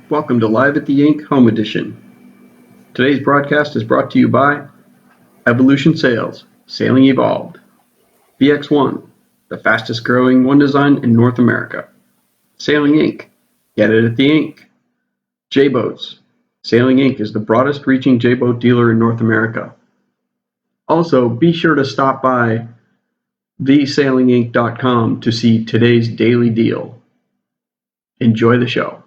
Welcome to Live at the Ink Home Edition. Today's broadcast is brought to you by Evolution Sails, Sailing Evolved, VX1, the fastest growing one design in North America, Sailing Inc., get it at the ink, J-Boats, Sailing Inc. is the broadest reaching J-Boat dealer in North America. Also, be sure to stop by thesailinginc.com to see today's daily deal. Enjoy the show.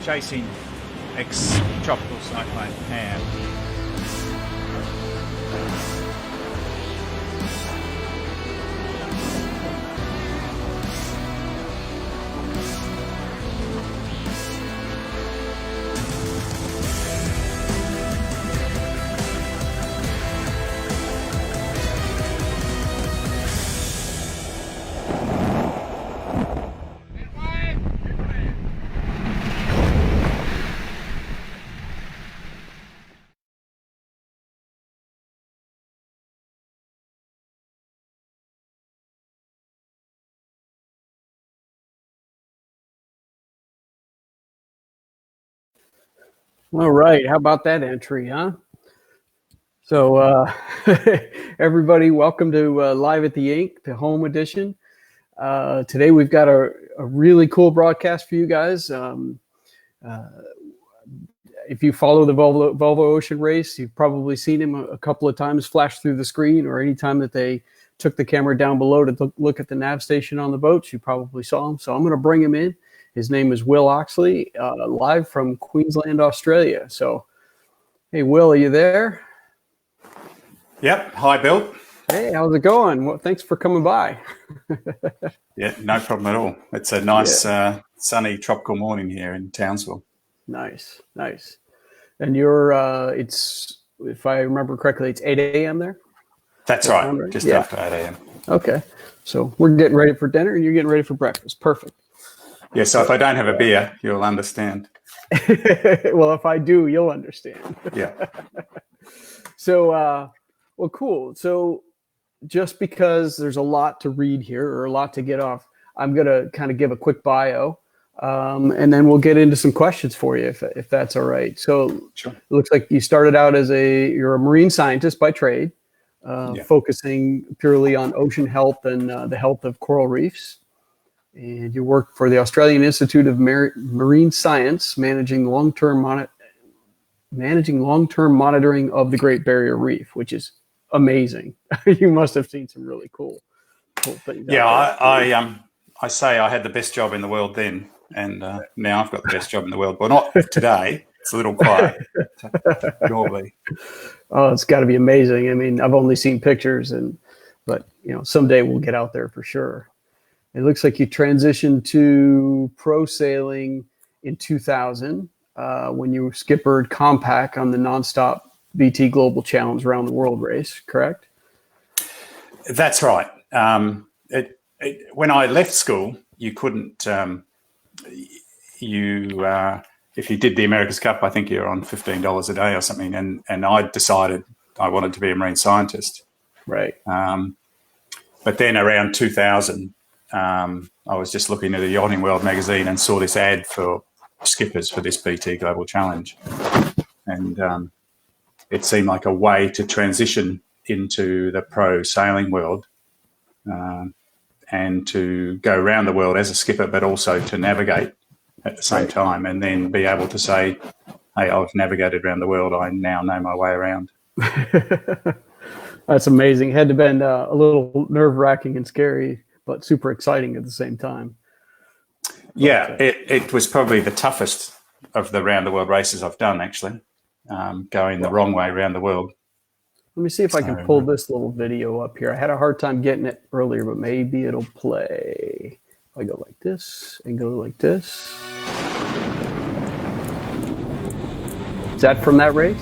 Chasing ex-tropical cyclone Pam. All right. How about that entry, huh? So, everybody, welcome to Live at the Ink, the home edition. Today we've got a really cool broadcast for you guys. If you follow the Volvo Ocean Race, you've probably seen him a couple of times flash through the screen, or any time that they took the camera down below to look at the nav station on the boats, you probably saw him. So I'm going to bring him in. His name is Will Oxley, live from Queensland, Australia. So, hey, Will, are you there? Yep. Hi, Bill. Hey, how's it going? Well, thanks for coming by. Yeah, no problem at all. It's a nice, sunny, tropical morning here in Townsville. Nice. And you're, it's, if I remember correctly, it's 8 a.m. there? That's right. Just after 8 a.m. Okay. So we're getting ready for dinner and you're getting ready for breakfast. Perfect. Yeah, so if I don't have a beer, you'll understand. Well, if I do, you'll understand. Yeah. So, well, cool. So just because there's a lot to read here or a lot to get off, I'm going to kind of give a quick bio, and then we'll get into some questions for you if that's all right. So Sure. It looks like you started out you're a marine scientist by trade, focusing purely on ocean health and the health of coral reefs. And you work for the Australian Institute of Marine Science, managing long-term monitoring of the Great Barrier Reef, which is amazing. You must have seen some really cool things. Yeah, I say I had the best job in the world then, and now I've got the best job in the world. Well, not today. It's a little quiet. Normally. Oh, it's got to be amazing. I mean, I've only seen pictures, but someday we'll get out there for sure. It looks like you transitioned to pro sailing in 2000 when you skippered Compact on the nonstop BT Global Challenge Around the World race, correct? That's right. When I left school, you couldn't. If you did the America's Cup, I think you're on $15 a day or something. And I decided I wanted to be a marine scientist. Right. But then around 2000. I was just looking at a Yachting World magazine and saw this ad for skippers for this BT Global Challenge. And it seemed like a way to transition into the pro sailing world and to go around the world as a skipper, but also to navigate at the same time and then be able to say, hey, I've navigated around the world. I now know my way around. That's amazing. It had to have been a little nerve-wracking and scary, but super exciting at the same time. Yeah, it was probably the toughest of the round the world races I've done, actually, going the wrong way around the world. Let me see if I can pull this little video up here. I had a hard time getting it earlier, but maybe it'll play. I go like this and go like this. Is that from that race?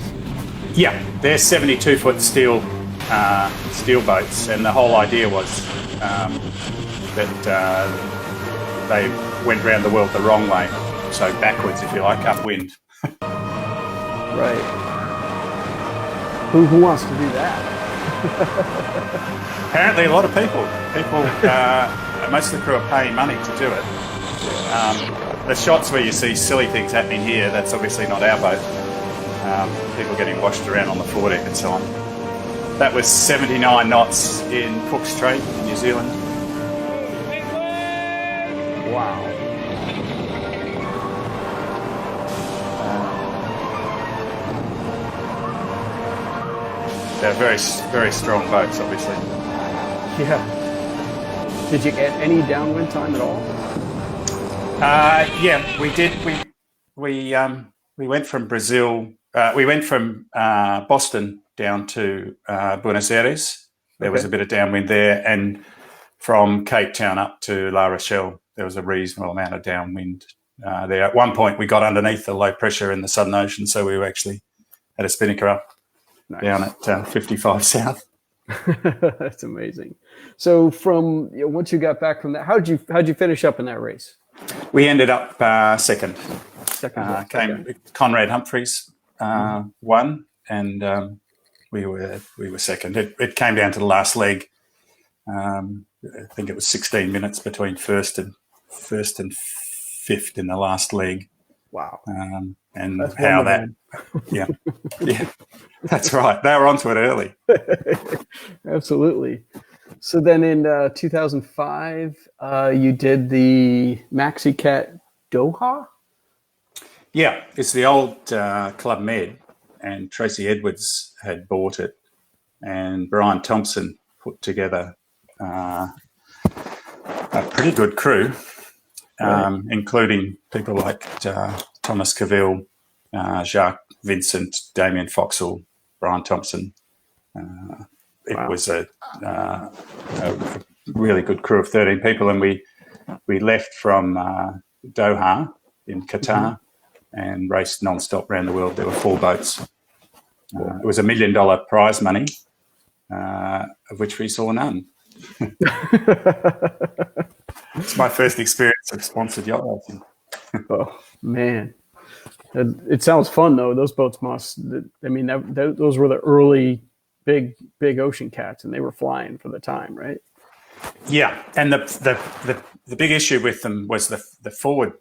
Yeah, they're 72-foot steel boats, and the whole idea was that they went around the world the wrong way, so backwards, if you like, upwind. Right. Who wants to do that? Apparently, a lot of people. Most of the crew are paying money to do it. The shots where you see silly things happening here, that's obviously not our boat. People getting washed around on the foredeck and so on. That was 79 knots in Cook Strait, New Zealand. Wow. They're very, very strong boats, obviously. Yeah. Did you get any downwind time at all? Yeah, we did. We went from Brazil. We went from Boston down to Buenos Aires. There was a bit of downwind there, and from Cape Town up to La Rochelle, there was a reasonable amount of downwind there. At one point, we got underneath the low pressure in the Southern Ocean, so we actually had a spinnaker up. Nice. Down at 55 South. That's amazing. So once you got back from that, how'd you finish up in that race? We ended up second. Second. Conrad Humphreys won, and we were second. It came down to the last leg. I think it was 16 minutes between first and fifth in the last leg. Wow. And that's how that, yeah, that's right. They were onto it early. Absolutely. So then in 2005, you did the Maxi Cat Doha? Yeah, it's the old Club Med, and Tracy Edwards had bought it, and Brian Thompson put together a pretty good crew, including people like Thomas Caville, Jacques Vincent, Damien Foxall, Brian Thompson. It was a really good crew of 13 people, and we left from Doha in Qatar and raced non-stop around the world. There were 4 boats. It was $1 million prize money, of which we saw none. It's my first experience of sponsored yacht racing. Oh, man. It sounds fun, though. Those boats must. I mean, those were the early big ocean cats, and they were flying for the time, right? Yeah, and the big issue with them was the forward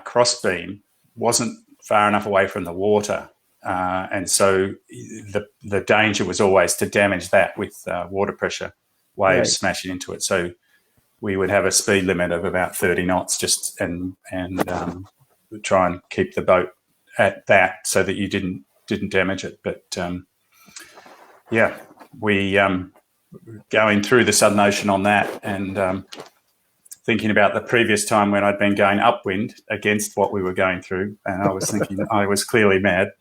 crossbeam wasn't far enough away from the water, and so the danger was always to damage that with water pressure, waves smashing into it. So we would have a speed limit of about 30 knots, and try and keep the boat at that so that you didn't damage it. But we going through the Southern Ocean on that, and thinking about the previous time when I'd been going upwind against what we were going through, and I was thinking I was clearly mad.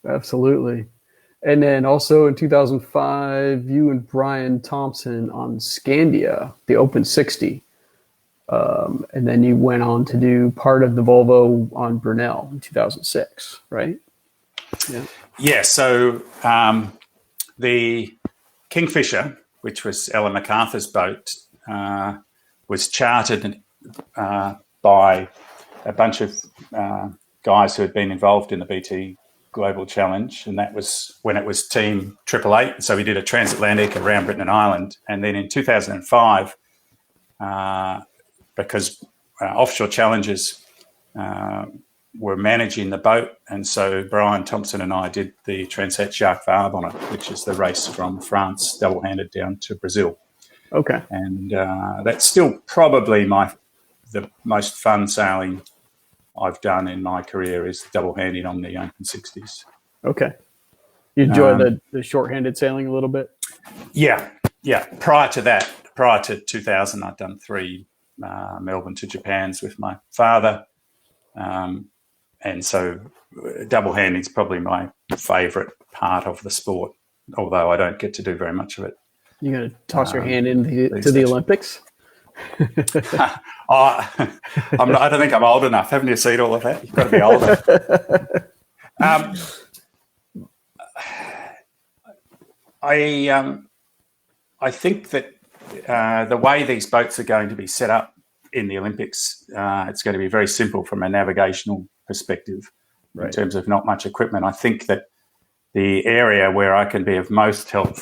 Absolutely. And then also in 2005, you and Brian Thompson on Scandia, the Open 60. And then you went on to do part of the Volvo on Brunel in 2006, right? Yeah. Yeah. So the Kingfisher, which was Ellen MacArthur's boat, was chartered by a bunch of guys who had been involved in the BT Global Challenge, and that was when it was Team 888. So we did a transatlantic around Britain and Ireland, and then in 2005. Because offshore challengers were managing the boat, and so Brian Thompson and I did the Transat Jacques Vabre on it, which is the race from France double-handed down to Brazil. Okay. And that's still probably the most fun sailing I've done in my career, is double-handing on the Open 60s. Okay. You enjoy the short-handed sailing a little bit? Yeah. Prior to 2000, I'd done 3 Melbourne to Japans with my father. and so double handing is probably my favourite part of the sport, although I don't get to do very much of it. You're going to toss your hand into these the days. Olympics? I don't think I'm old enough. Haven't you seen all of that? You've got to be older. I think that the way these boats are going to be set up in the Olympics, it's going to be very simple from a navigational perspective in terms of not much equipment. I think that the area where I can be of most help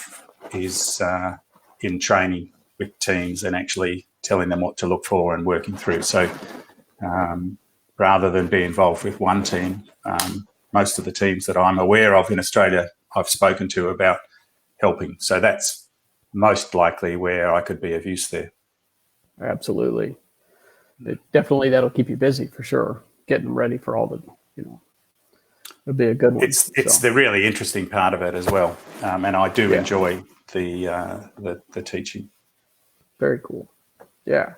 is in training with teams and actually telling them what to look for and working through. So rather than be involved with one team, most of the teams that I'm aware of in Australia, I've spoken to about helping. So that's most likely where I could be of use there. Absolutely. Definitely that'll keep you busy for sure. Getting ready for all the, it'll be a good one. It's the really interesting part of it as well. And I do enjoy the teaching. Very cool. Yeah.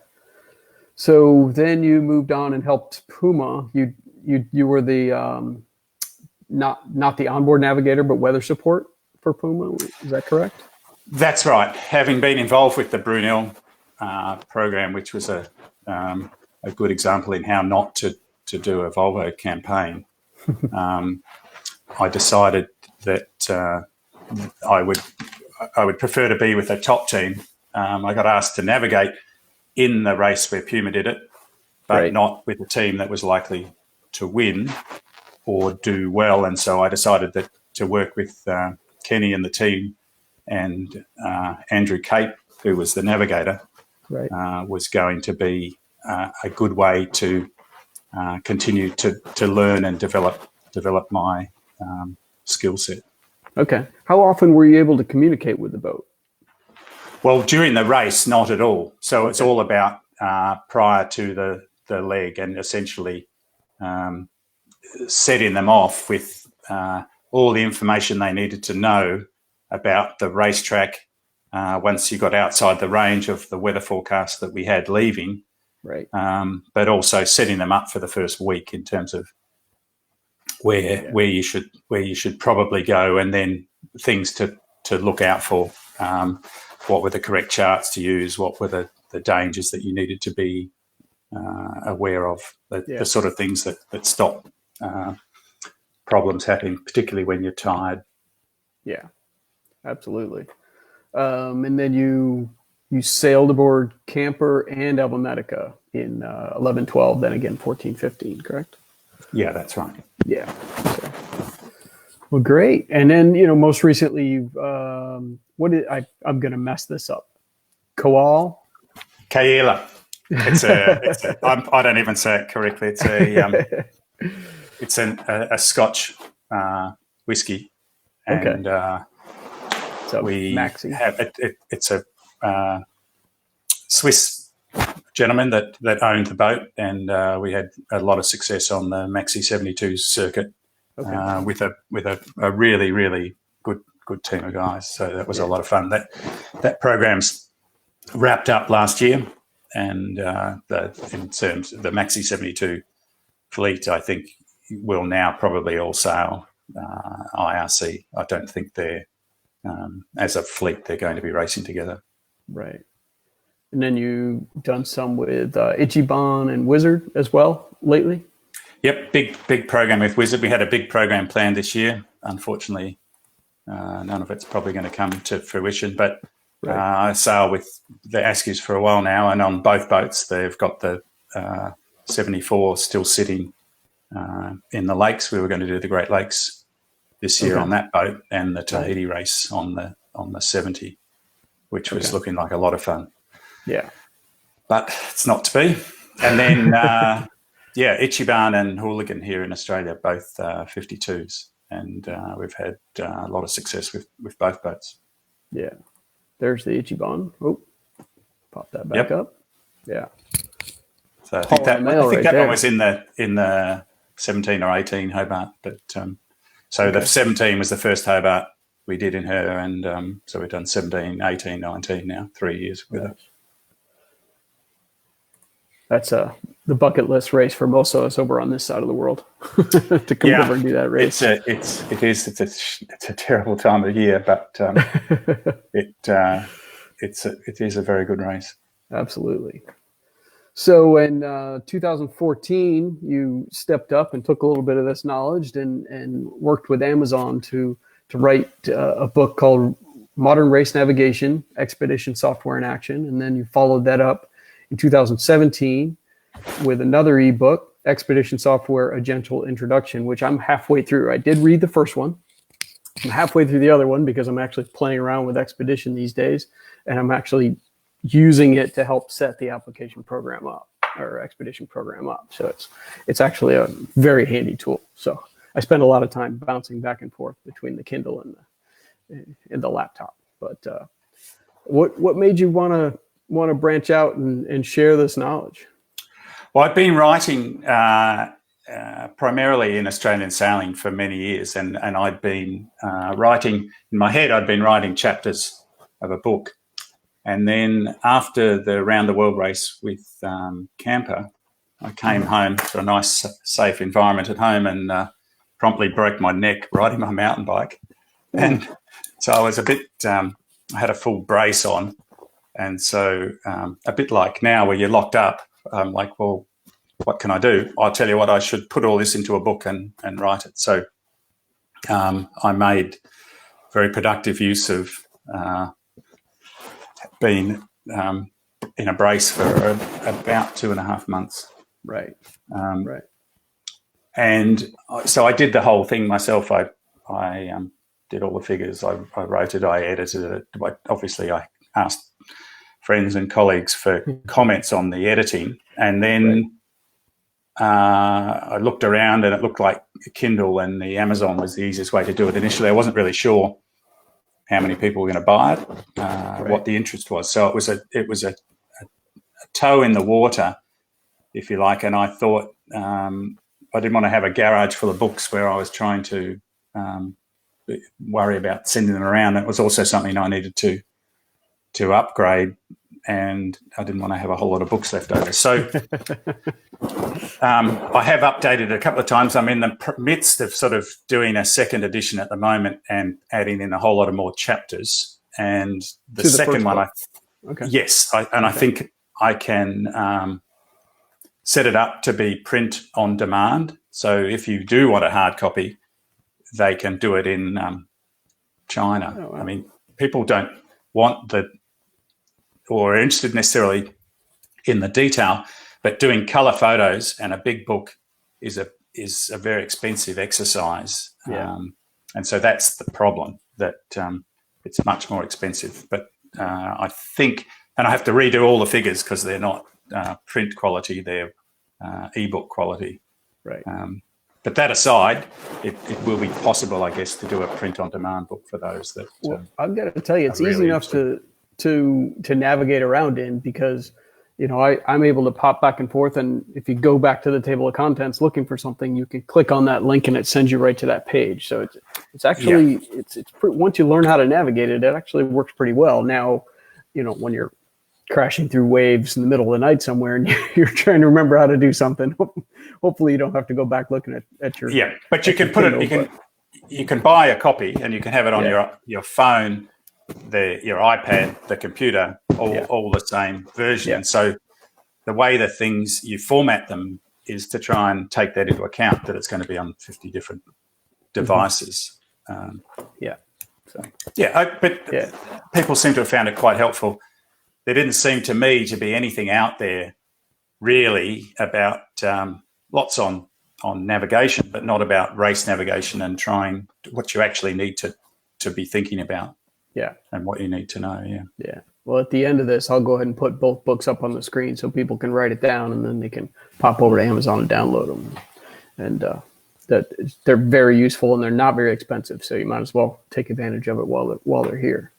So then you moved on and helped Puma. You were the not the onboard navigator, but weather support for Puma. Is that correct? That's right. Having been involved with the Brunel program, which was a good example in how not to do a Volvo campaign, I decided that I would prefer to be with a top team. I got asked to navigate in the race where Puma did it, but not with a team that was likely to win or do well. And so I decided that to work with Kenny and the team and Andrew Cape, who was the navigator, was going to be a good way to continue to learn and develop my skill set. Okay. How often were you able to communicate with the boat? Well, during the race, not at all. So it's all about prior to the leg and essentially setting them off with all the information they needed to know about the racetrack once you got outside the range of the weather forecast that we had leaving, but also setting them up for the first week in terms of where you should probably go, and then things to look out for. What were the correct charts to use? What were the dangers that you needed to be aware of? The sort of things that stop problems happening, particularly when you're tired. Yeah, absolutely. And then you sailed aboard Camper and Elvomatica in 11-12, then again 14-15, correct? Yeah, that's right. Yeah. Okay. Well, great. And then most recently you've I'm going to mess this up. Kaila. I don't even say it correctly. It's a Scotch whiskey, and so we Maxi. have it's a Swiss gentleman that owned the boat, and we had a lot of success on the Maxi 72 circuit with a really, really good team of guys. So that was a lot of fun. That program's wrapped up last year, and in terms of the Maxi 72 fleet, I think will now probably all sail IRC. I don't think they're as a fleet they're going to be racing together. Right. And then you done some with Ichiban and Wizard as well lately? Yep, big program with Wizard. We had a big program planned this year. Unfortunately, none of it's probably going to come to fruition. But I sail with the Askies for a while now, and on both boats they've got the 74 still sitting in the lakes. We were going to do the Great Lakes this year on that boat, and the Tahiti race on the 70, which was looking like a lot of fun. Yeah, but it's not to be. And then Ichiban and Hooligan here in Australia, both 52s, and we've had a lot of success with both boats. Yeah, there's the Ichiban. Oh, pop that back up. Yeah. So I think that one was in the 17 or 18 Hobart, but the 17 was the first Hobart we did in her, and so we've done 17, 18, 19 now, 3 years with her. That's the bucket list race for most of us over on this side of the world to come over and do that race. It's a terrible time of year, but it is a very good race. Absolutely. So in 2014, you stepped up and took a little bit of this knowledge and worked with Amazon to write a book called Modern Race Navigation, Expedition Software in Action. And then you followed that up in 2017 with another ebook, Expedition Software, A Gentle Introduction, which I'm halfway through. I did read the first one. I'm halfway through the other one because I'm actually playing around with Expedition these days, and I'm actually using it to help set the application program up, or Expedition program up. So it's actually a very handy tool. So I spend a lot of time bouncing back and forth between the Kindle and the laptop. But what made you want to branch out and share this knowledge? Well, I've been writing primarily in Australian sailing for many years, and I'd been writing in my head. I'd been writing chapters of a book. And then after the Round the World race with Camper, I came home to a nice, safe environment at home and promptly broke my neck riding my mountain bike. And so I was a bit, I had a full brace on. And so a bit like now where you're locked up, I'm like, well, what can I do? I'll tell you what, I should put all this into a book and write it. So I made very productive use of been in a brace for about 2.5 months. Right. Right. And so I did the whole thing myself. I did all the figures. I wrote it. I edited it. Obviously, I asked friends and colleagues for comments on the editing. And then I looked around and it looked like Kindle and the Amazon was the easiest way to do it. Initially, I wasn't really sure how many people were going to buy it, what the interest was. So it was a toe in the water, if you like. And I thought I didn't want to have a garage full of books where I was trying to worry about sending them around. It was also something I needed to upgrade, and I didn't want to have a whole lot of books left over. So I have updated it a couple of times. I'm in the midst of sort of doing a second edition at the moment and adding in a whole lot of more chapters. And the second one, I think I can set it up to be print on demand. So if you do want a hard copy, they can do it in China. Oh, wow. I mean, people don't want or are interested necessarily in the detail, but doing color photos and a big book is a very expensive exercise. Yeah. And so that's the problem, that it's much more expensive. But I think, and I have to redo all the figures because they're not print quality, they're ebook quality. Right. But that aside, it will be possible, I guess, to do a print-on-demand book for those that. Well, I've got to tell you, it's easy enough to navigate around in, because I'm able to pop back and forth, and if you go back to the table of contents looking for something, you can click on that link and it sends you right to that page. So it's actually it's once you learn how to navigate it, it actually works pretty well. Now, when you're crashing through waves in the middle of the night somewhere and you're trying to remember how to do something, hopefully you don't have to go back looking at your but you can put it. You can buy a copy and you can have it on your phone, your iPad, the computer, all the same version. And so the way the things you format them is to try and take that into account, that it's going to be on 50 different devices. But people seem to have found it quite helpful. There didn't seem to me to be anything out there really about lots on navigation, but not about race navigation and trying what you actually need to be thinking about. Yeah. And what you need to know. Yeah. Yeah. Well, at the end of this, I'll go ahead and put both books up on the screen so people can write it down, and then they can pop over to Amazon and download them. And that they're very useful and they're not very expensive. So you might as well take advantage of it while they're here.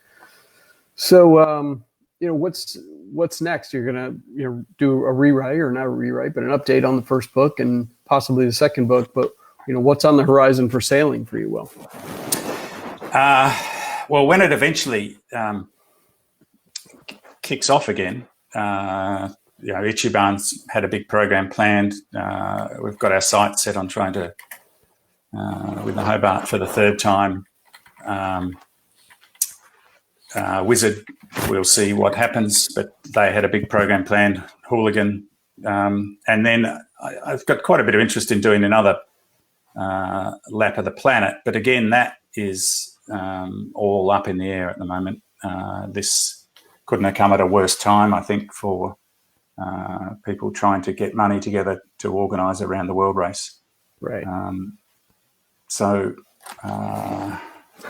So, what's next? You're going to, do a rewrite, or not a rewrite, but an update on the first book and possibly the second book. But, what's on the horizon for sailing for you, Will? Well, when it eventually kicks off again, Ichiban's had a big program planned. We've got our sights set on trying to, with the Hobart for the third time. Wizard, we'll see what happens, but they had a big program planned. Hooligan. And then I've got quite a bit of interest in doing another lap of the planet. But again, that is all up in the air at the moment. This couldn't have come at a worse time, I think, for people trying to get money together to organise a round the world race. Right.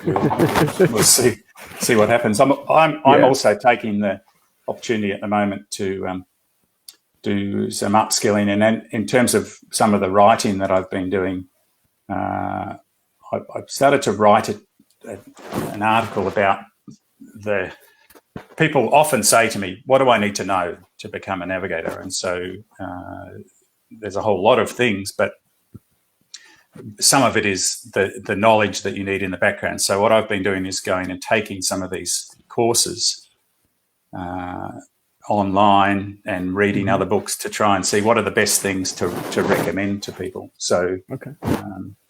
We'll see what happens. I'm also taking the opportunity at the moment to do some upskilling, and then in terms of some of the writing that I've been doing, I've started to write an article about the people often say to me, what do I need to know to become a navigator? And so there's a whole lot of things, but some of it is the knowledge that you need in the background. So what I've been doing is going and taking some of these courses online and reading other books to try and see what are the best things to recommend to people. So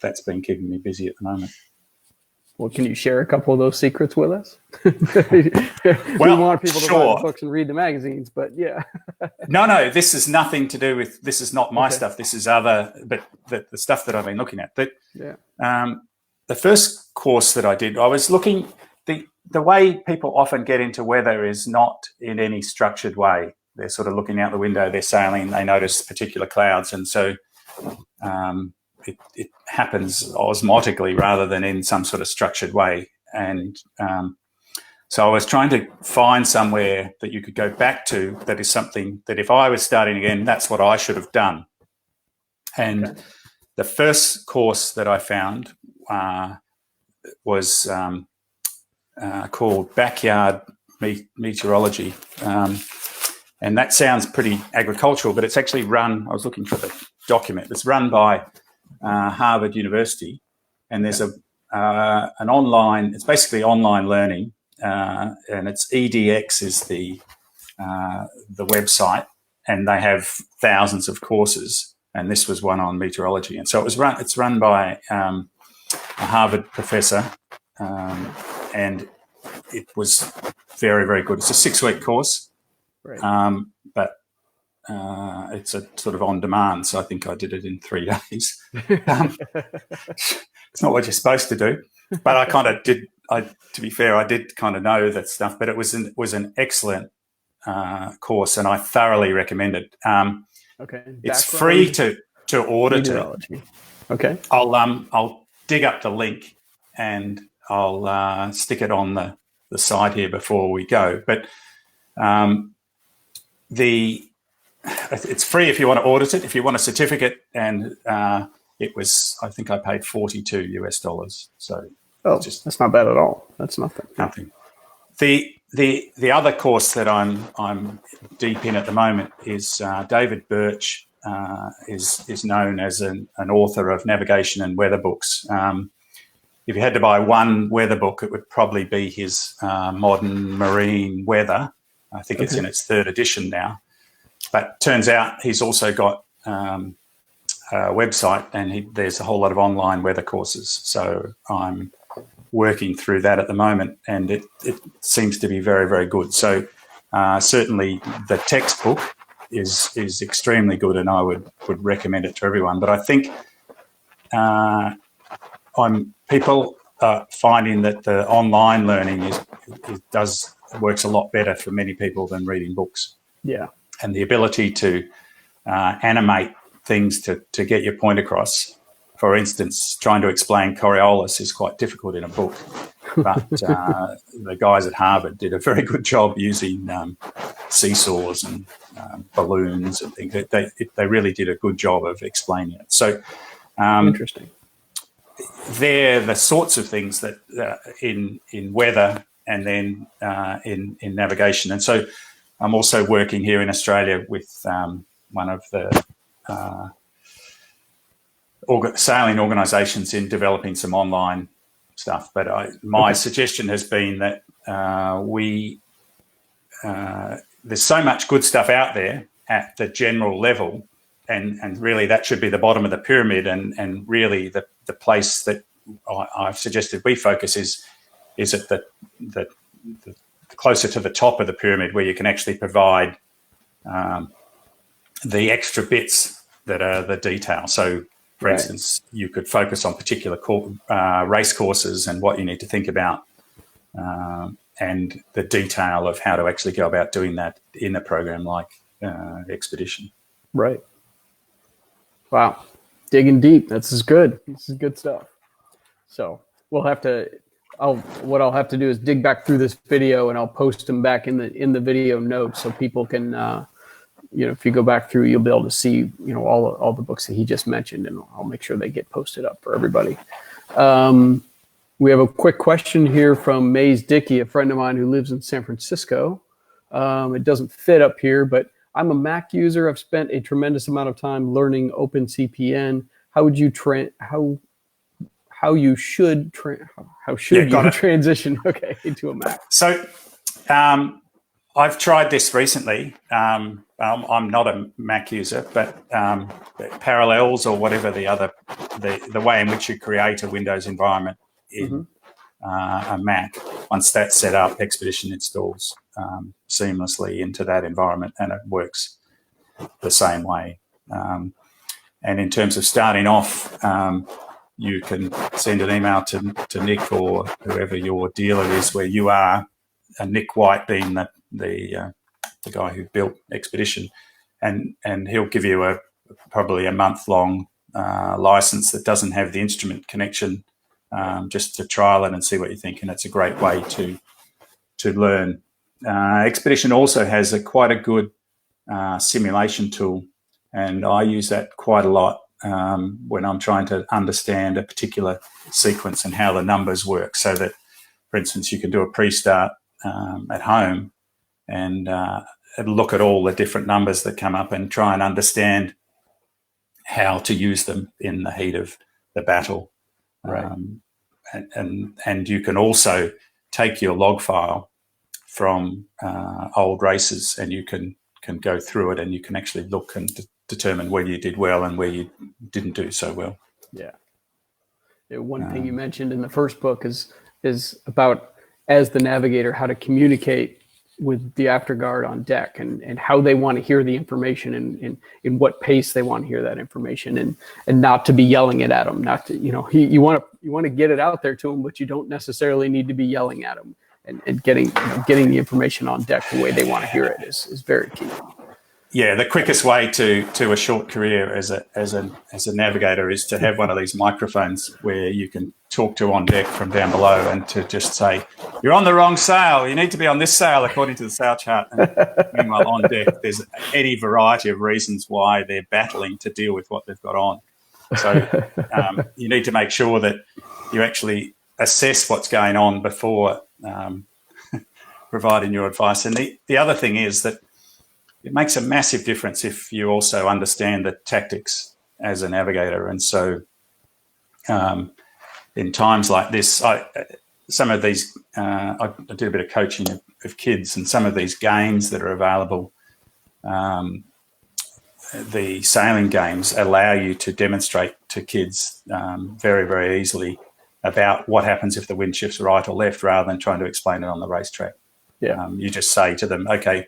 that's been keeping me busy at the moment. Well, can you share a couple of those secrets with us? We want people to buy the books and read the magazines, but yeah. No, this is nothing to do with, this is not my stuff. This is but the stuff that I've been looking at. But the first course that I did, I was looking, the way people often get into weather is not in any structured way. They're sort of looking out the window, they're sailing, they notice particular clouds. And so it happens osmotically rather than in some sort of structured way. And so I was trying to find somewhere that you could go back to that is something that if I was starting again, that's what I should have done. And the first course that I found was called Backyard Meteorology. And that sounds pretty agricultural, but it's actually run, I was looking for the document, it's run by Harvard University, and there's an online, it's basically online learning, and it's EDX is the website, and they have thousands of courses, and this was one on meteorology. And so it's run by a Harvard professor, and it was very, very good. It's a 6-week course, but it's a sort of on demand, so I think I did it in 3 days. It's not what you're supposed to do, but I kind of did. To be fair, I did kind of know that stuff, but it was an excellent course, and I thoroughly recommend it. It's free to order. I'll dig up the link and I'll stick it on the side here before we go. But it's free if you want to audit it. If you want a certificate, and it was, I think I paid $42. So that's not bad at all. That's nothing. Nothing. The other course that I'm deep in at the moment is David Birch is known as an author of navigation and weather books. If you had to buy one weather book, it would probably be his Modern Marine Weather. I think it's in its 3rd edition now. But turns out he's also got a website, and there's a whole lot of online weather courses. So I'm working through that at the moment, and it seems to be very, very good. So certainly the textbook is extremely good, and I would recommend it to everyone. But I think people are finding that the online learning works a lot better for many people than reading books. Yeah. And the ability to animate things to get your point across. For instance, trying to explain Coriolis is quite difficult in a book, but the guys at Harvard did a very good job using seesaws and balloons and things. They really did a good job of explaining it. So interesting. They're the sorts of things that in weather and then in navigation. And so I'm also working here in Australia with one of the sailing organisations in developing some online stuff. But my suggestion has been that there's so much good stuff out there, at the general level, and really that should be the bottom of the pyramid, and really the place that I've suggested we focus is at the closer to the top of the pyramid, where you can actually provide the extra bits that are the detail. So, for instance, you could focus on particular race courses and what you need to think about, and the detail of how to actually go about doing that in a program like Expedition. Right. Wow. Digging deep. This is good. This is good stuff. So we'll have to, what I'll have to do is dig back through this video, and I'll post them back in the video notes so people can, if you go back through, you'll be able to see, all the books that he just mentioned, and I'll make sure they get posted up for everybody. We have a quick question here from Maze Dickey, a friend of mine who lives in San Francisco. It doesn't fit up here, but I'm a Mac user. I've spent a tremendous amount of time learning OpenCPN. How would you how should you transition into a Mac? So I've tried this recently. I'm not a Mac user, but Parallels or whatever the way in which you create a Windows environment in a Mac, once that's set up, Expedition installs seamlessly into that environment, and it works the same way. And in terms of starting off, you can send an email to Nick or whoever your dealer is where you are, Nick White being the guy who built Expedition, and he'll give you probably a month-long license that doesn't have the instrument connection, just to trial it and see what you think. And it's a great way to learn. Expedition also has quite a good simulation tool, and I use that quite a lot when I'm trying to understand a particular sequence and how the numbers work. So that, for instance, you can do a pre-start at home and look at all the different numbers that come up and try and understand how to use them in the heat of the battle. Right. And you can also take your log file from old races, and you can go through it, and you can actually look and determine where you did well and where you didn't do so well. Yeah. One thing you mentioned in the first book is about, as the navigator, how to communicate with the afterguard on deck, and how they want to hear the information, and in what pace they want to hear that information, and not to be yelling it at them. Not to, you want to get it out there to them, but you don't necessarily need to be yelling at them, and getting the information on deck the way they want to hear it is very key. Yeah, the quickest way to a short career as a navigator is to have one of these microphones where you can talk to on deck from down below, and to just say, "You're on the wrong sail. You need to be on this sail according to the sail chart." And meanwhile, on deck, there's any variety of reasons why they're battling to deal with what they've got on. So you need to make sure that you actually assess what's going on before providing your advice. And the other thing is that it makes a massive difference if you also understand the tactics as a navigator. And so in times like this, some of these, I do a bit of coaching of kids, and some of these games that are available, the sailing games allow you to demonstrate to kids very, very easily about what happens if the wind shifts right or left, rather than trying to explain it on the racetrack. Yeah. You just say to them, okay,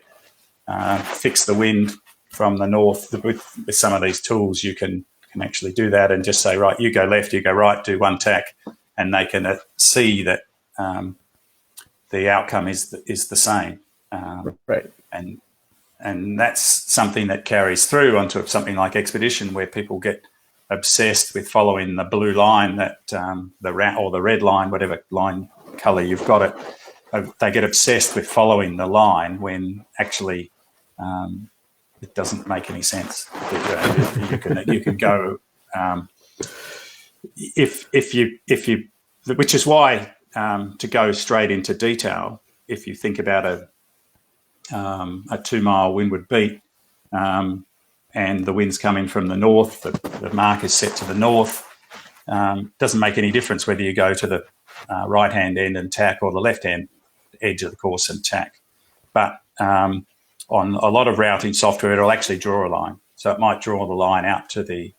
fix the wind from the north. With some of these tools, you can actually do that, and just say, right, you go left, you go right, do one tack, and they can see that the outcome is the same. Right. And that's something that carries through onto something like Expedition, where people get obsessed with following the blue line, that or the red line, whatever line color you've got it. They get obsessed with following the line when actually it doesn't make any sense. You can go if you which is why to go straight into detail. If you think about a 2-mile windward beat, and the wind's coming from the north, the mark is set to the north. Doesn't make any difference whether you go to the right-hand end and tack, or the left-hand edge of the course and tack. But on a lot of routing software, it'll actually draw a line. So it might draw the line out to the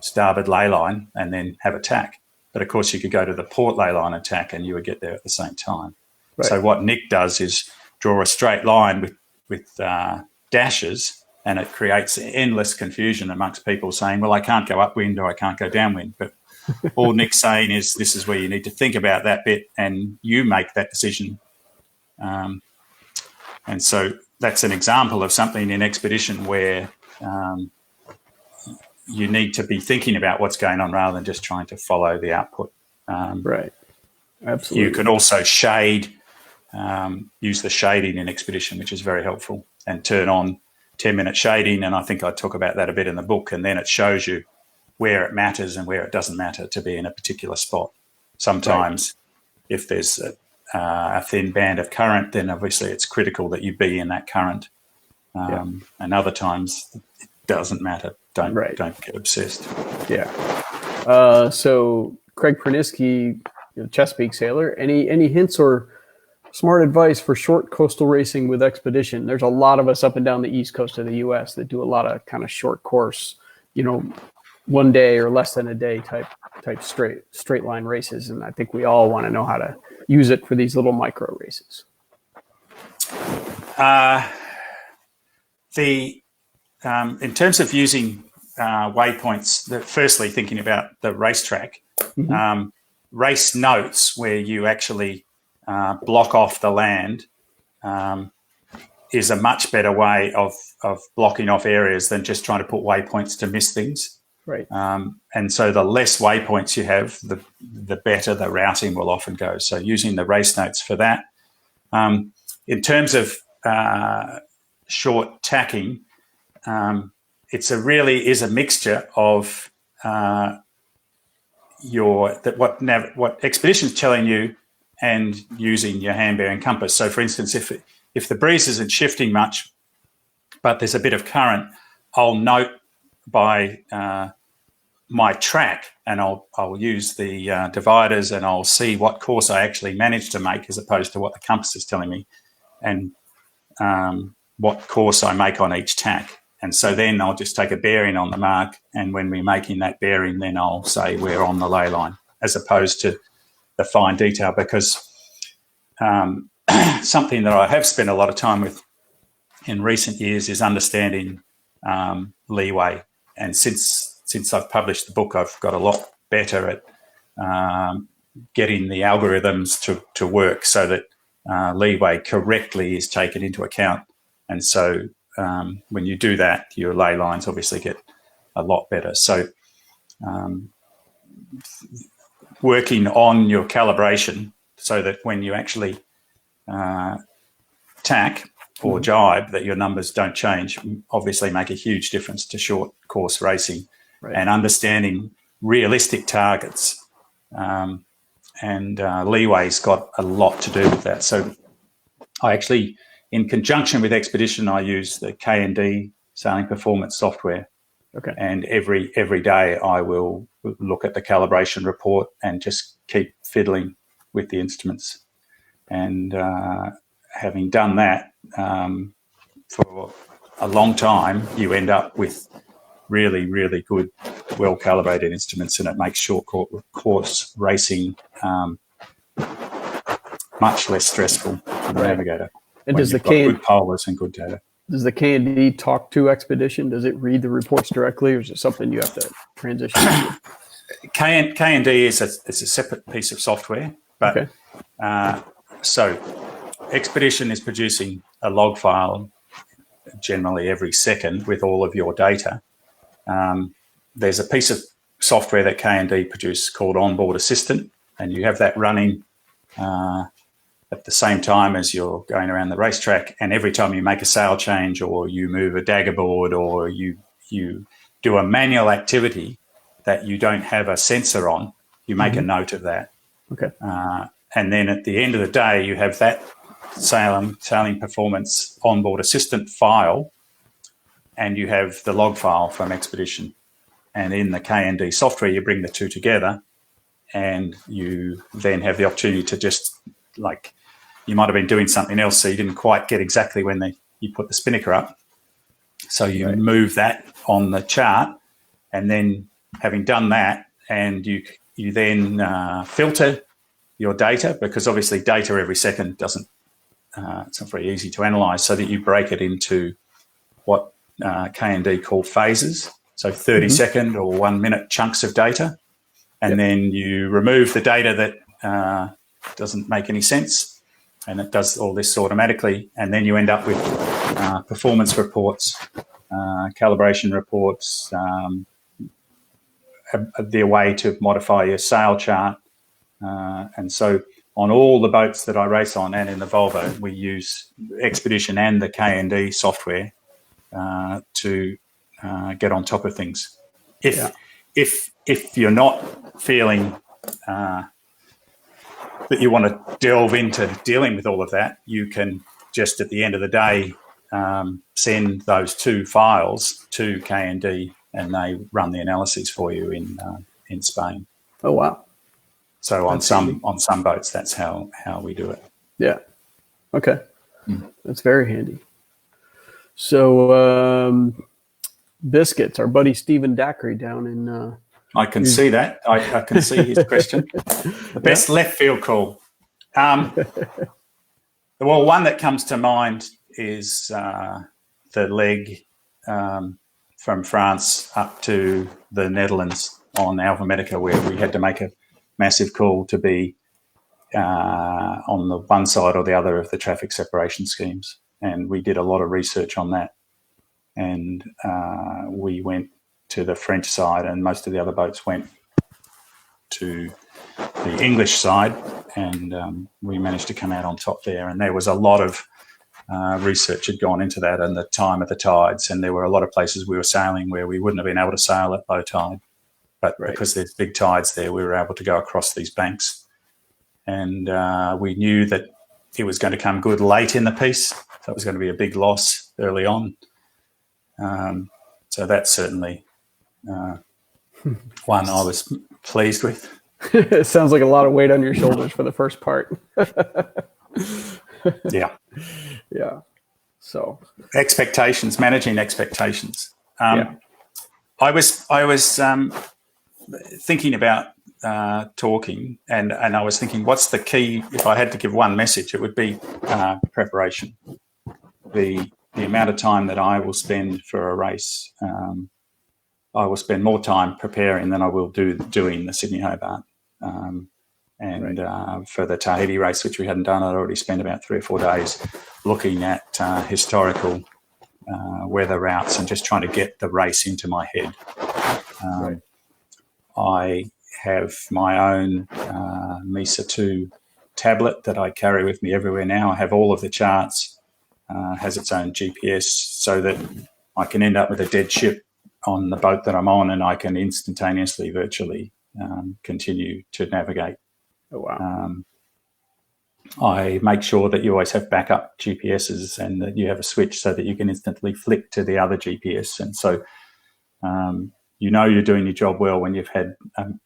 starboard ley line and then have a tack. But of course, you could go to the port ley line and tack, and you would get there at the same time. Right. So what Nick does is draw a straight line with dashes, and it creates endless confusion amongst people saying, well, I can't go upwind or I can't go downwind. But all Nick's saying is this is where you need to think about that bit, and you make that decision. And so that's an example of something in expedition where you need to be thinking about what's going on rather than just trying to follow the output. Right. Absolutely. You can also shade, use the shading in expedition, which is very helpful, and turn on 10-minute shading. And I think I talk about that a bit in the book. And then it shows you where it matters and where it doesn't matter to be in a particular spot. Sometimes if there's a thin band of current, then obviously it's critical that you be in that current. And other times it doesn't matter. Don't get obsessed. Yeah. So Craig Perniske, Chesapeake sailor, any hints or smart advice for short coastal racing with expedition? There's a lot of us up and down the east coast of the U.S. that do a lot of kind of short course, 1 day or less than a day type straight line races, and I think we all want to know how to use it for these little micro races. In terms of using waypoints, firstly thinking about the racetrack, race notes where you actually block off the land is a much better way of blocking off areas than just trying to put waypoints to miss things. Right. And so the less waypoints you have, the better the routing will often go. So using the race notes for that. In terms of short tacking, it's really is a mixture of what expedition's telling you and using your hand bearing compass. So, for instance, if the breeze isn't shifting much, but there's a bit of current, I'll note by my track, and I'll use the dividers, and I'll see what course I actually managed to make as opposed to what the compass is telling me, and what course I make on each tack. And so then I'll just take a bearing on the mark, and when we're making that bearing, then I'll say we're on the ley line, as opposed to the fine detail, because something that I have spent a lot of time with in recent years is understanding leeway. And since I've published the book, I've got a lot better at getting the algorithms to work so that leeway correctly is taken into account. And so when you do that, your ley lines obviously get a lot better. So working on your calibration so that when you actually tack or jibe, that your numbers don't change, obviously make a huge difference to short course racing. Right. And understanding realistic targets. And leeway's got a lot to do with that. So I actually, in conjunction with expedition, I use the K&D sailing performance software. Okay. And every day I will look at the calibration report and just keep fiddling with the instruments. And having done that for a long time, you end up with really, really good, well-calibrated instruments, and it makes short course racing much less stressful for the navigator. And does the good polars and good data? Does the K&D talk to expedition? Does it read the reports directly, or is it something you have to transition to? K&D is a separate piece of software, but okay. So expedition is producing a log file generally every second with all of your data. There's a piece of software that K&D produce called Onboard Assistant, and you have that running at the same time as you're going around the racetrack. And every time you make a sail change, or you move a dagger board, or you do a manual activity that you don't have a sensor on, you make a note of that. Okay. And then at the end of the day, you have that sailing performance Onboard Assistant file, and you have the log file from expedition. And in the K&D software, you bring the two together, and you then have the opportunity to just, like, you might have been doing something else, so you didn't quite get exactly when you put the spinnaker up. So you move that on the chart, and then having done that, and you then filter your data, because obviously data every second doesn't, it's not very easy to analyse, so that you break it into what K&D call phases, so 30-second or 1 minute chunks of data, and then you remove the data that doesn't make any sense, and it does all this automatically, and then you end up with performance reports, calibration reports, the way to modify your sail chart. And so on all the boats that I race on and in the Volvo, we use Expedition and the K&D software to get on top of things. If you're not feeling that you want to delve into dealing with all of that, you can just at the end of the day send those 2 files to K&D, and they run the analyses for you in Spain. Oh wow! So on some boats, that's how we do it. Yeah. Okay. That's very handy. So biscuits, our buddy Stephen Dackery down in. I can see that. I can see his question. The best left field call. Well, one that comes to mind is the leg from France up to the Netherlands on Alpha Medica, where we had to make a massive call to be on the one side or the other of the traffic separation schemes. And we did a lot of research on that. And we went to the French side, and most of the other boats went to the English side, and we managed to come out on top there. And there was a lot of research had gone into that and the time of the tides, and there were a lot of places we were sailing where we wouldn't have been able to sail at low tide, but because there's big tides there, we were able to go across these banks. And we knew that it was going to come good late in the piece, so it was going to be a big loss early on. So that's certainly one I was pleased with. It sounds like a lot of weight on your shoulders for the first part. Yeah. So expectations, managing expectations. I was thinking about talking, and I was thinking, what's the key? If I had to give one message, it would be preparation. The amount of time that I will spend for a race, I will spend more time preparing than I will doing the Sydney Hobart. For the Tahiti race, which we hadn't done, I'd already spent about 3 or 4 days looking at historical weather routes and just trying to get the race into my head. I have my own MESA 2 tablet that I carry with me everywhere now. I have all of the charts, has its own GPS, so that I can end up with a dead ship on the boat that I'm on, and I can instantaneously, virtually continue to navigate. Oh, wow. I make sure that you always have backup GPSs and that you have a switch so that you can instantly flick to the other GPS. And so you're doing your job well when you've had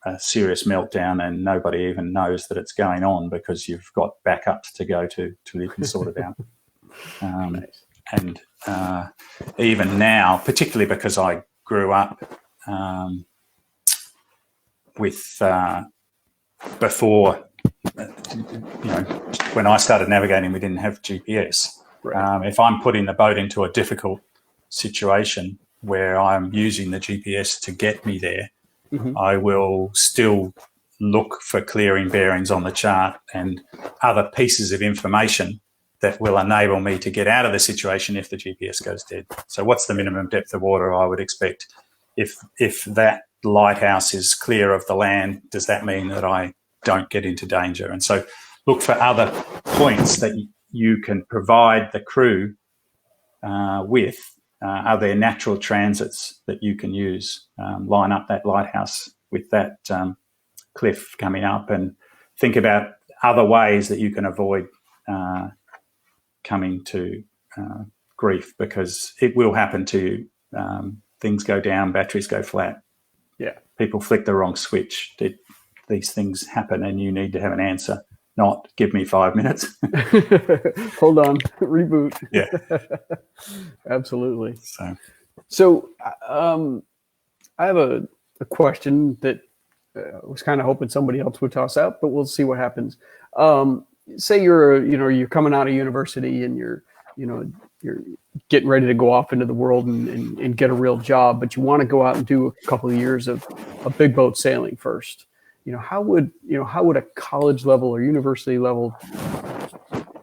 a serious meltdown and nobody even knows that it's going on, because you've got backups to go to till you can sort it out. Nice. And even now, particularly because I grew up with before, when I started navigating, we didn't have GPS. Right. If I'm putting the boat into a difficult situation where I'm using the GPS to get me there, I will still look for clearing bearings on the chart and other pieces of information that will enable me to get out of the situation if the GPS goes dead. So what's the minimum depth of water I would expect? If that lighthouse is clear of the land, does that mean that I don't get into danger? And so look for other points that you can provide the crew with. Are there natural transits that you can use? Line up that lighthouse with that cliff coming up, and think about other ways that you can avoid coming to grief, because it will happen to you. Things go down, batteries go flat. Yeah, people flick the wrong switch. These things happen, and you need to have an answer not give me 5 minutes. Hold on, reboot. Yeah. Absolutely. So I have a question that I was kind of hoping somebody else would toss out, but we'll see what happens. Say you're coming out of university and you're getting ready to go off into the world and get a real job, but you want to go out and do a couple of years of big boat sailing first. How would a college level or university level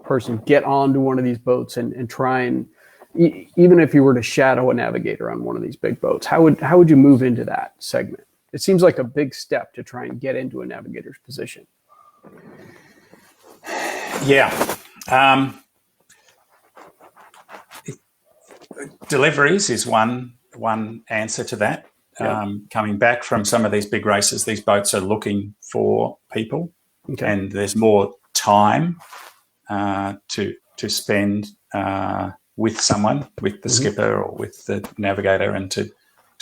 person get onto one of these boats and try and, even if you were to shadow a navigator on one of these big boats, how would you move into that segment? It seems like a big step to try and get into a navigator's position. Yeah. Deliveries is one answer to that. Yeah. Coming back from some of these big races, these boats are looking for people, and there's more time to spend with someone, with the skipper or with the navigator, and to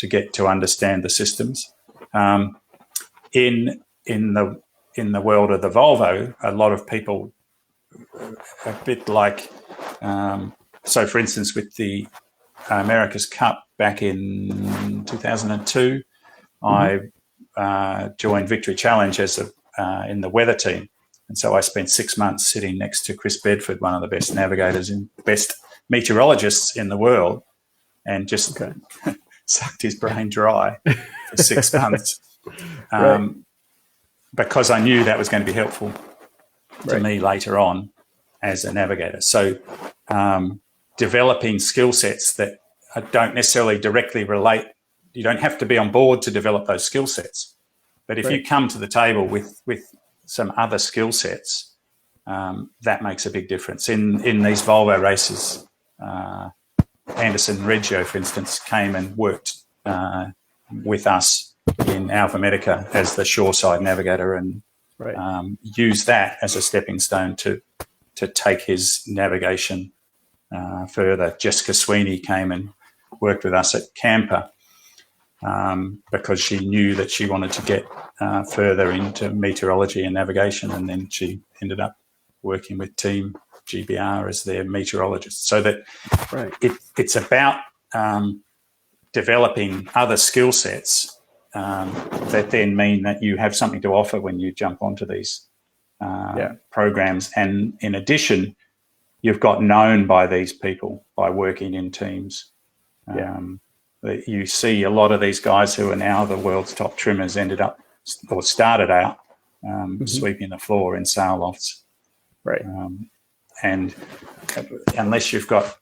get to understand the systems. In the world of the Volvo, a lot of people, a bit like, so for instance, with the America's Cup back in 2002, I joined Victory Challenge as in the weather team. And so I spent 6 months sitting next to Chris Bedford, one of the best navigators and best meteorologists in the world, and just sucked his brain dry for 6 months. Because I knew that was going to be helpful to me later on as a navigator. So developing skill sets that don't necessarily directly relate, you don't have to be on board to develop those skill sets. But if you come to the table with some other skill sets, that makes a big difference. In these Volvo races, Anderson Reggio, for instance, came and worked with us in Alpha Medica as the shoreside navigator, and used that as a stepping stone to take his navigation further. Jessica Sweeney came and worked with us at Camper because she knew that she wanted to get further into meteorology and navigation, and then she ended up working with Team GBR as their meteorologist. So that it's about developing other skill sets that then mean that you have something to offer when you jump onto these programs. And in addition, you've got known by these people by working in teams. You see a lot of these guys who are now the world's top trimmers ended up or started out sweeping the floor in sail lofts. And unless you've got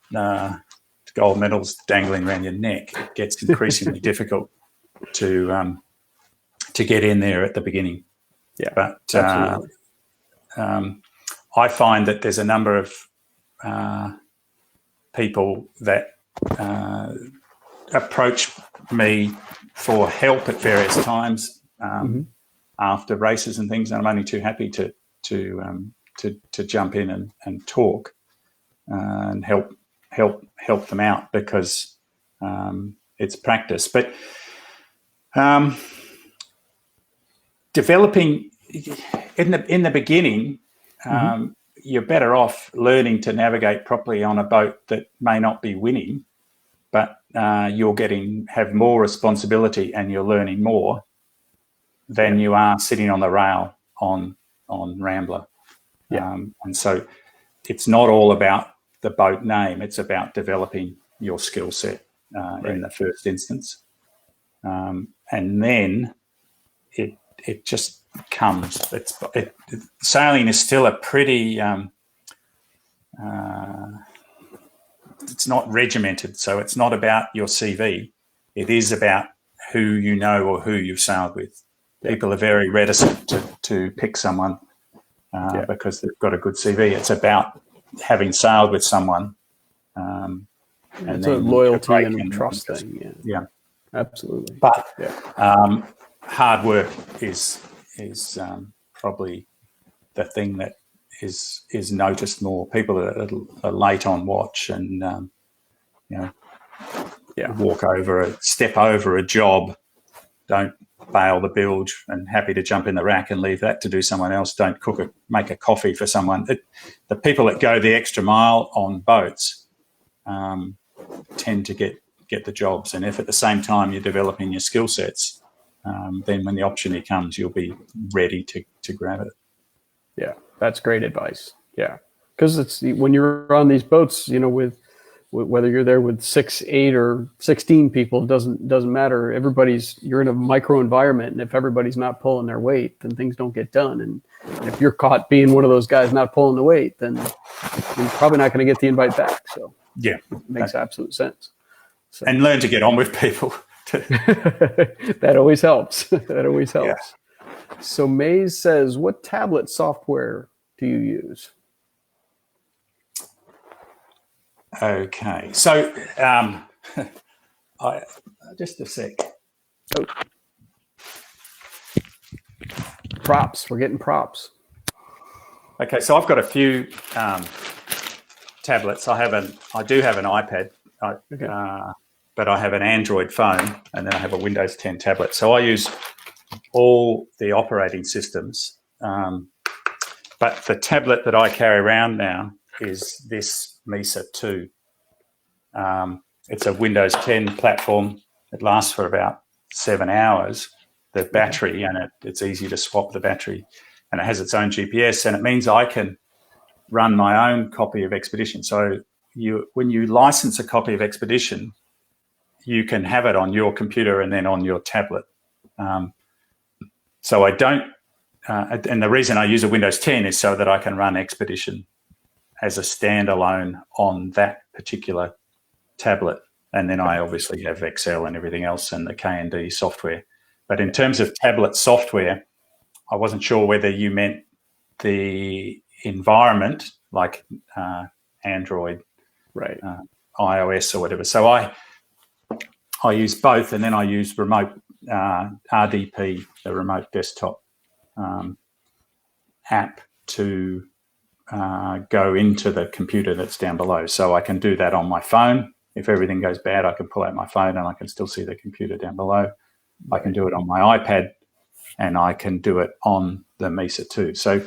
gold medals dangling around your neck, it gets increasingly difficult to get in there at the beginning. But I find that there's a number of people that approach me for help at various times after races and things, and I'm only too happy to jump in and talk and help them out, because it's practice. But developing in the beginning, you're better off learning to navigate properly on a boat that may not be winning, but you're have more responsibility and you're learning more than you are sitting on the rail on Rambler. And so it's not all about the boat name, it's about developing your skill set in the first instance. And then it just comes. Sailing is still a pretty it's not regimented, so it's not about your CV. It is about who you know or who you've sailed with. People are very reticent to pick someone because they've got a good CV. It's about having sailed with someone. And it's a loyalty and trust thing. Yeah, absolutely. But hard work is probably the thing that is noticed more. People are late on watch and step over a job, don't bail the bilge and happy to jump in the rack and leave that to do someone else. Don't make a coffee for someone. The people that go the extra mile on boats tend to get the jobs. And if at the same time you're developing your skill sets, then when the opportunity comes, you'll be ready to grab it. Yeah, that's great advice. Yeah, because it's when you're on these boats, with whether you're there with 6, 8, or 16 people, it doesn't matter. You're in a micro environment, and if everybody's not pulling their weight, then things don't get done. And if you're caught being one of those guys not pulling the weight, then you're probably not going to get the invite back. So yeah, it makes absolute sense. So. And learn to get on with people. That always helps. That always helps. Yeah. So Maze says, what tablet software do you use? Okay, so just a sec. Oh. Props. We're getting props. Okay, so I've got a few tablets. I do have an iPad, but I have an Android phone, and then I have a Windows 10 tablet. So I use all the operating systems, but the tablet that I carry around now is this Mesa 2. It's a Windows 10 platform. It lasts for about 7 hours. The battery, and it's easy to swap the battery, and it has its own GPS, and it means I can run my own copy of Expedition. So when you license a copy of Expedition, you can have it on your computer and then on your tablet. So I don't, and the reason I use a Windows 10 is so that I can run Expedition as a standalone on that particular tablet. And then I obviously have Excel and everything else and the K&D software. But in terms of tablet software, I wasn't sure whether you meant the environment, like Android, right, iOS or whatever. So I use both, and then I use remote RDP, the remote desktop app, to go into the computer that's down below. So I can do that on my phone. If everything goes bad, I can pull out my phone and I can still see the computer down below. I can do it on my iPad, and I can do it on the Mesa 2. So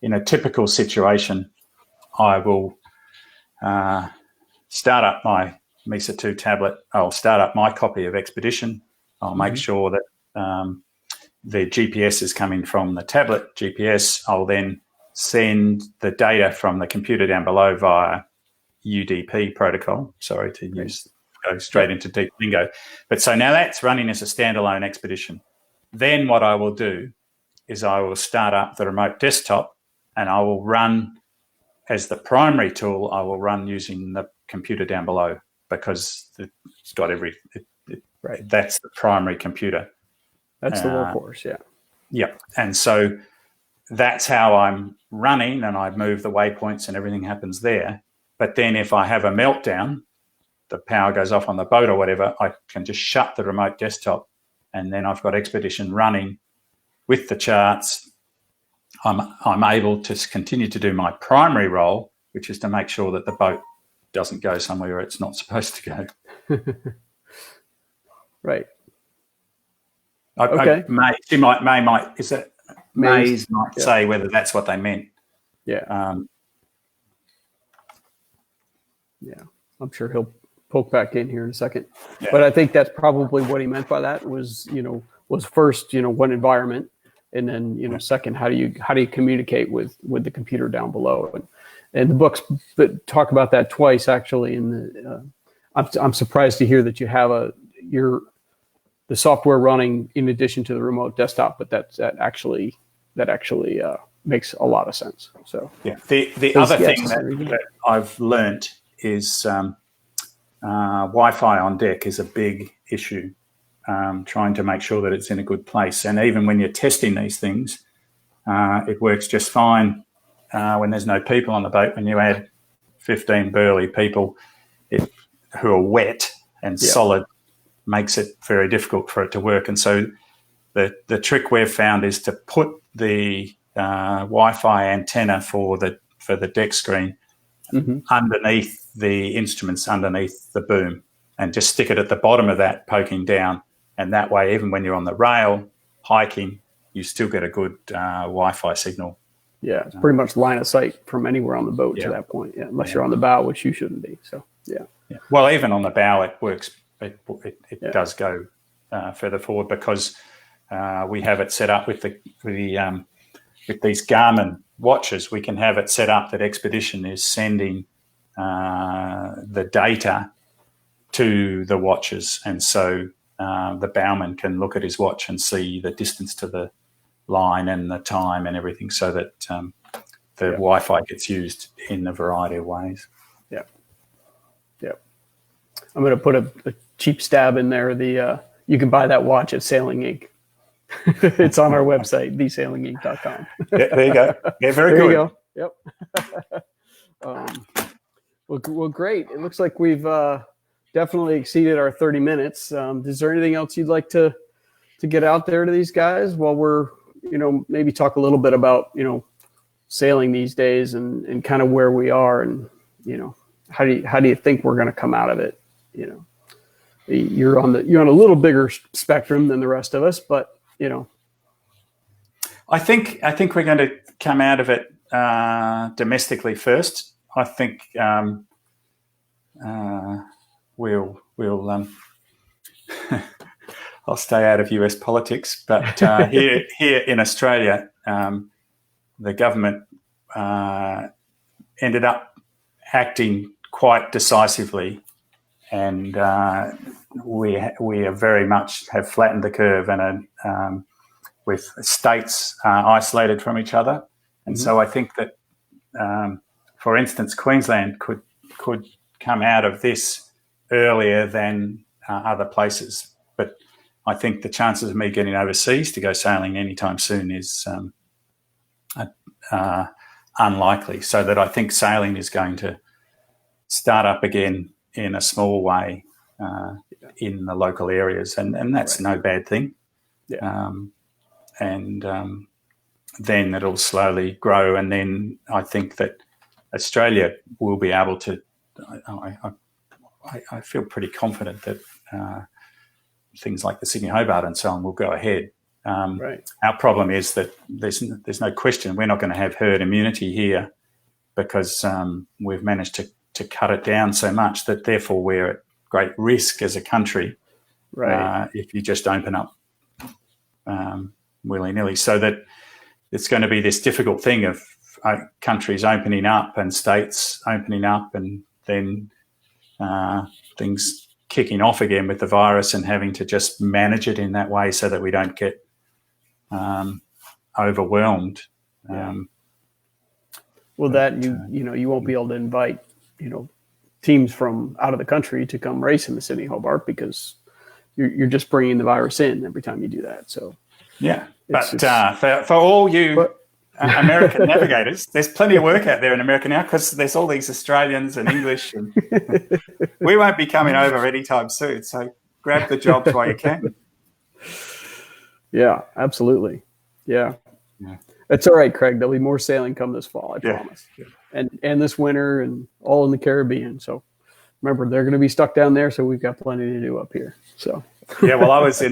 in a typical situation, I will start up my Mesa 2 tablet. I'll start up my copy of Expedition. I'll make sure that the GPS is coming from the tablet GPS. I'll then send the data from the computer down below via UDP protocol. Sorry to go straight into deep lingo. But so now that's running as a standalone Expedition. Then what I will do is I will start up the remote desktop, and I will run as the primary tool. I will run using the computer down below, because it's got that's the primary computer. That's the workhorse, yeah. Yeah, and so that's how I'm running, and I move the waypoints and everything happens there. But then if I have a meltdown, the power goes off on the boat or whatever, I can just shut the remote desktop, and then I've got Expedition running with the charts. I'm able to continue to do my primary role, which is to make sure that the boat doesn't go somewhere where it's not supposed to go. Right. Okay. Maze might say whether that's what they meant. Yeah. Yeah. I'm sure he'll poke back in here in a second. Yeah. But I think that's probably what he meant by that was first, what environment, and then, second, how do you communicate with the computer down below? And the books that talk about that twice, actually. I'm surprised to hear that you have the software running in addition to the remote desktop, but that actually makes a lot of sense. So yeah, the other thing that I've learned is Wi-Fi on deck is a big issue. Trying to make sure that it's in a good place, and even when you're testing these things, it works just fine when there's no people on the boat. When you add 15 burly people who are wet and solid, makes it very difficult for it to work. And so the trick we've found is to put the Wi-Fi antenna for the deck screen underneath the instruments, underneath the boom, and just stick it at the bottom of that, poking down, and that way, even when you're on the rail hiking, you still get a good Wi-Fi signal. Yeah, it's pretty much line of sight from anywhere on the boat to that point. Yeah, unless you're on the bow, which you shouldn't be. So yeah. Well, even on the bow, it works. It does go further forward because we have it set up with these Garmin watches. We can have it set up that Expedition is sending the data to the watches, and so the bowman can look at his watch and see the distance to the line and the time and everything, so that the Wi-Fi gets used in a variety of ways. Yeah. I'm going to put a cheap stab in there. You can buy that watch at Sailing Inc. It's on our website, thesailingink.com. There you go. Yeah, very there good. You go. Yep. Well, great. It looks like we've definitely exceeded our 30 minutes. Is there anything else you'd like to get out there to these guys while we're, maybe talk a little bit about, sailing these days and kind of where we are and, how do you think we're going to come out of it? You're on a little bigger spectrum than the rest of us, but I think we're going to come out of it domestically first. I think we'll I'll stay out of US politics, but here in Australia, the government ended up acting quite decisively, and we are very much have flattened the curve, and with states isolated from each other. And so I think that, for instance, Queensland could come out of this earlier than other places. But I think the chances of me getting overseas to go sailing anytime soon is unlikely. So that I think sailing is going to start up again in a small way in the local areas, and that's no bad thing. Yeah. Then it'll slowly grow, and then I think that Australia will be able to. I feel pretty confident that things like the Sydney Hobart and so on will go ahead. Our problem is that there's no question we're not going to have herd immunity here, because we've managed to cut it down so much that therefore we're at great risk as a country if you just open up willy-nilly. So that it's going to be this difficult thing of countries opening up and states opening up, and then things kicking off again with the virus and having to just manage it in that way so that we don't get overwhelmed. Well, that you won't be able to invite teams from out of the country to come race in the Sydney Hobart, because you're just bringing the virus in every time you do that. So for all you American navigators, there's plenty of work out there in America now, because there's all these Australians and English, and we won't be coming over anytime soon. So grab the jobs while you can. Yeah, absolutely. Yeah. It's all right, Craig. There'll be more sailing come this fall, I promise. Yeah. And this winter, and all in the Caribbean. So remember, they're going to be stuck down there, so we've got plenty to do up here. So well, I was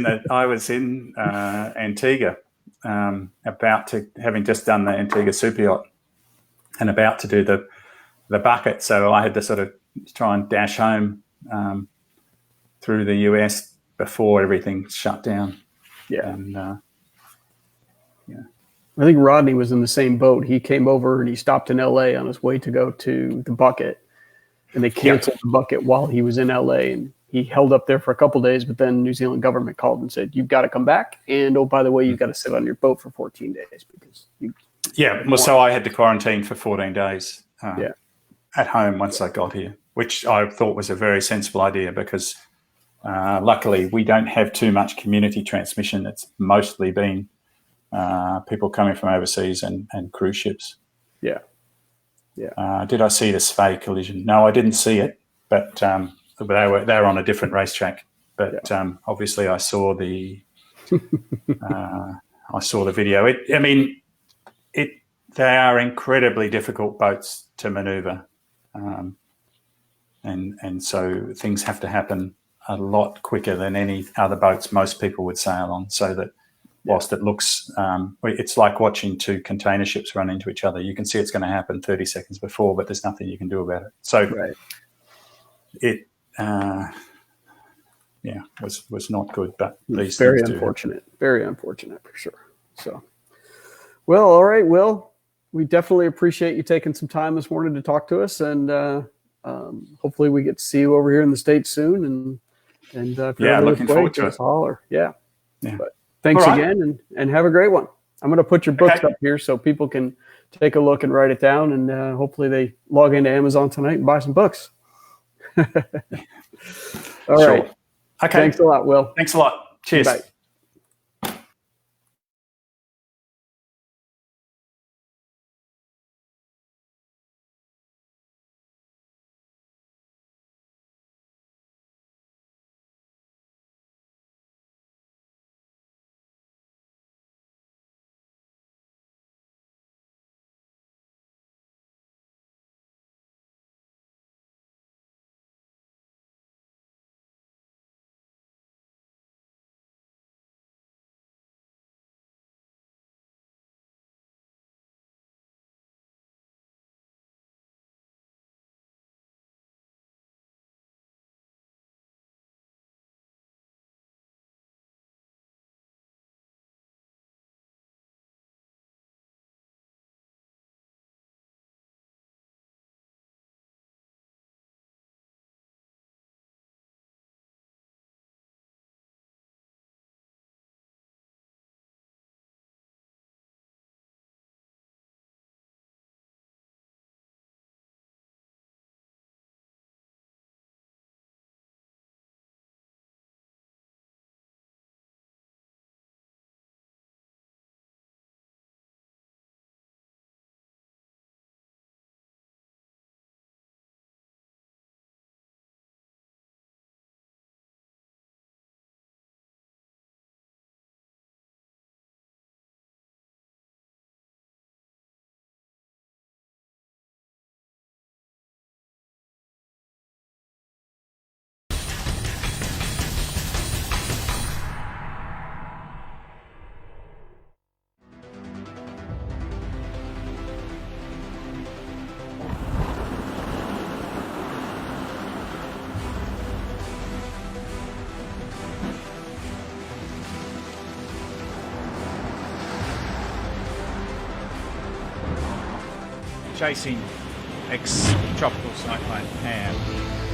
in Antigua, having just done the Antigua super yacht and about to do the bucket. So I had to sort of try and dash home through the US before everything shut down. Yeah. And I think Rodney was in the same boat. He came over and he stopped in LA on his way to go to the bucket, and they canceled the bucket while he was in LA, and he held up there for a couple of days, but then New Zealand government called and said, you've got to come back. And, oh, by the way, you've got to sit on your boat for 14 days because so I had to quarantine for 14 days at home once I got here, which I thought was a very sensible idea, because luckily we don't have too much community transmission. It's mostly been people coming from overseas and cruise ships. Yeah. Did I see the Spey collision? No, I didn't see it, but they were on a different racetrack. But obviously, I saw the video. They are incredibly difficult boats to manoeuvre, and so things have to happen a lot quicker than any other boats most people would sail on. So that whilst it looks, it's like watching two container ships run into each other. You can see it's going to happen 30 seconds before, but there's nothing you can do about it. So it, was not good. But these very things unfortunate, very unfortunate for sure. So, well, all right, Will, we definitely appreciate you taking some time this morning to talk to us, and hopefully we get to see you over here in the States soon. And if you're ever looking this way, forward give to us it. a holler. Yeah. Yeah. But thanks All right. again, and have a great one. I'm going to put your books up here so people can take a look and write it down, and hopefully they log into Amazon tonight and buy some books. All right. Okay. Thanks a lot, Will. Thanks a lot. Cheers. Bye. Chasing ex-tropical cyclone Pam.